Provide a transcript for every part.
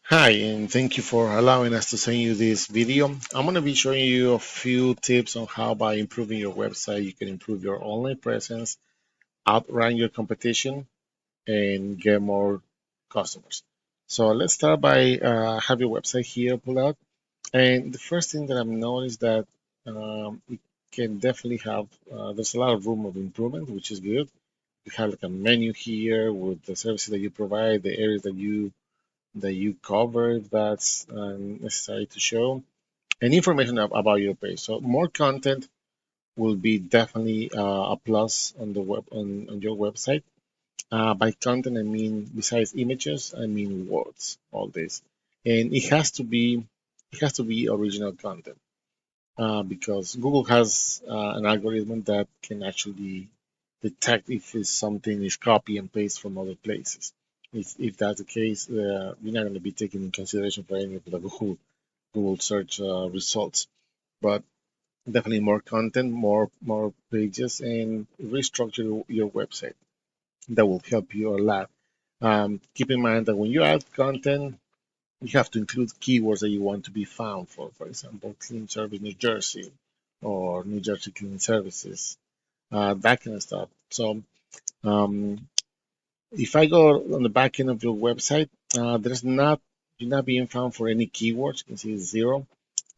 Hi, and thank you for allowing us to send you this video. I'm going to be showing you a few tips on how by improving your website you can improve your online presence, outrun your competition, and get more customers. So let's start by have your website here pulled out. And the first thing that I've noticed that it can definitely have, there's a lot of room of improvement, which is good. You have like a menu here with the services that you provide, the areas that you cover that's necessary to show, and information about your page. So more content will be definitely a plus on the web on your website. By content, I mean besides images, I mean words, all this, and it has to be original content because Google has an algorithm that can actually detect if something is copy and paste from other places. If that's the case, you're not going to be taken in consideration for any of the Google search results. But definitely more content, more pages, and restructure your website. That will help you a lot. Keep in mind that when you add content, you have to include keywords that you want to be found for. For example, clean service New Jersey or New Jersey cleaning services, that kind of stuff. So um, if I go on the back end of your website, there's not you're not being found for any keywords. You can see it's zero.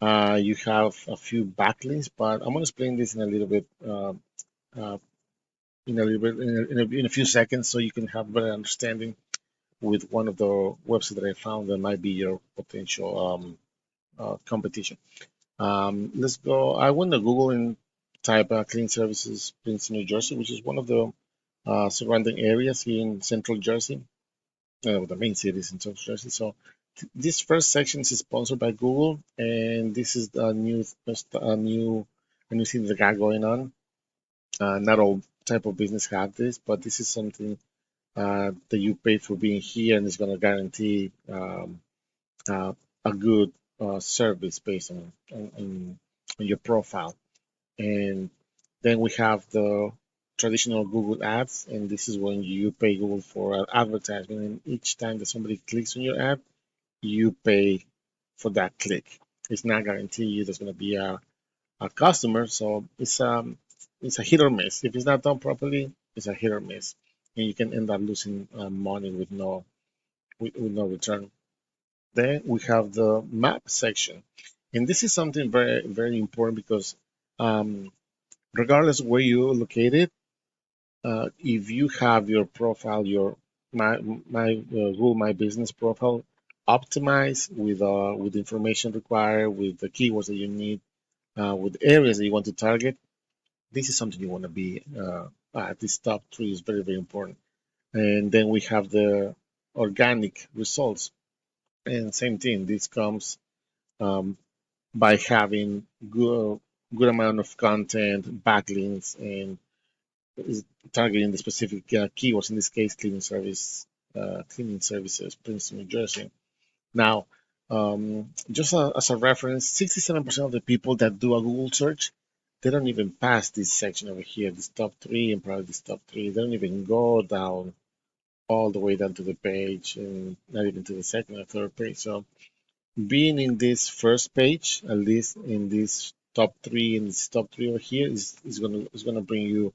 You have a few backlinks, but I'm going to explain this in a little bit, uh, in a few seconds, so you can have better understanding with one of the websites that I found that might be your potential competition. Let's go. I went to Google and type clean services Princeton, New Jersey, which is one of the surrounding areas here in Central Jersey, the main cities in Central Jersey. So this first section is sponsored by Google, and this is a new thing that got going on. Not all type of business have this, but this is something that you pay for being here, and it's going to guarantee uh, a good service based on your profile. And then we have the traditional Google Ads, and this is when you pay Google for an advertisement. And each time that somebody clicks on your ad, you pay for that click. It's not guaranteed there's going to be a customer, so it's a hit or miss. If it's not done properly, it's a hit or miss, and you can end up losing money with no return. Then we have the map section, and this is something very very important because um, regardless of where you're located, if you have your profile, your my Google My Business profile optimized with information required, with the keywords that you need, with areas that you want to target, this is something you want to be at this top three is very very important. And then we have the organic results, and same thing. This comes um, by having good amount of content, backlinks, and is targeting the specific keywords. In this case, cleaning services, Princeton, New Jersey. Now, just as a reference, 67% of the people that do a Google search, they don't even pass this section over here, this top three, and probably this top three. They don't even go down all the way down to the page, and not even to the second or third page. So being in this first page, at least in this top three over here, is gonna bring you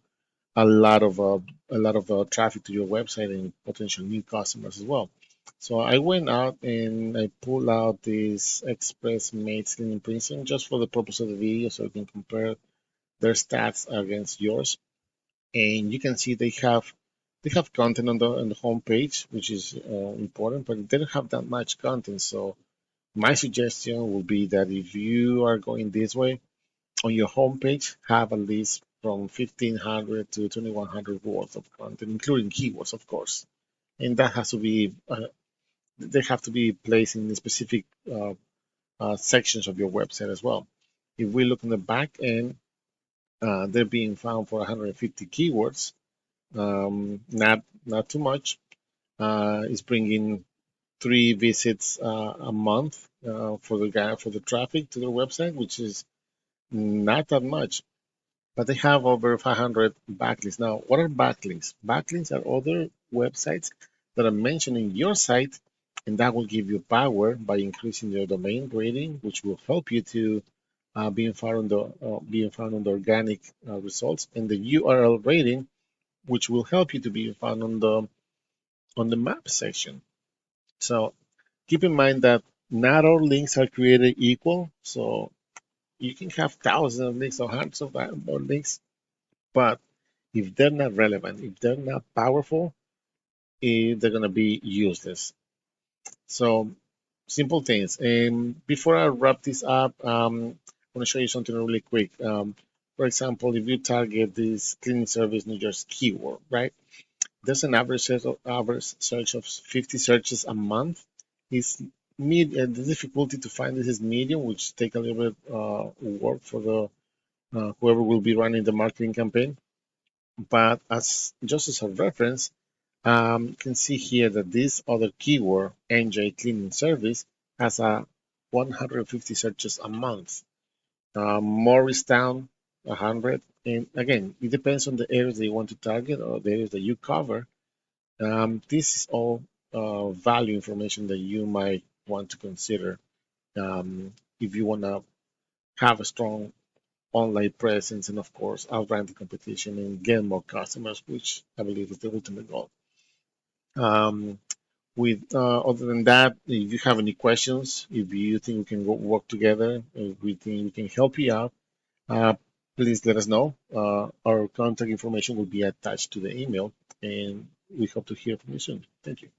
a lot of traffic to your website and potential new customers as well. So I went out and I pulled out this Express Mates in Princeton just for the purpose of the video, so we can compare their stats against yours. And you can see they have content on the home page, which is important, but they don't have that much content. So my suggestion would be that if you are going this way, on your homepage, have at least from 1500 to 2100 words of content, including keywords, of course. And that has to be, they have to be placed in the specific sections of your website as well. If we look in the back end, they're being found for 150 keywords, not too much. It's bringing 3 visits a month for the traffic to their website, which is not that much. But they have over 500 backlinks. Now, what are backlinks? Backlinks are other websites that are mentioning your site and that will give you power by increasing your domain rating, which will help you to being found on the organic results, and the URL rating, which will help you to be found on the map section. So keep in mind that not all links are created equal. So you can have thousands of links or hundreds of more links, but if they're not relevant, if they're not powerful, they're going to be useless. So simple things. And before I wrap this up, I want to show you something really quick. For example, if you target this cleaning service New Jersey keyword, right? There's an average search of 50 searches a month. Is the difficulty to find this is medium, which take a little bit work for the whoever will be running the marketing campaign. But as just as a reference, you can see here that this other keyword, NJ Cleaning Service, has a 150 searches a month. Morristown, 100. And again, it depends on the areas that you want to target or the areas that you cover. This is all value information that you might want to consider if you want to have a strong online presence and, of course, outrun the competition and get more customers, which I believe is the ultimate goal. Um, Other than that, if you have any questions, if you think we can work together, if we think we can help you out, uh, please let us know. Our contact information will be attached to the email, and we hope to hear from you soon. Thank you.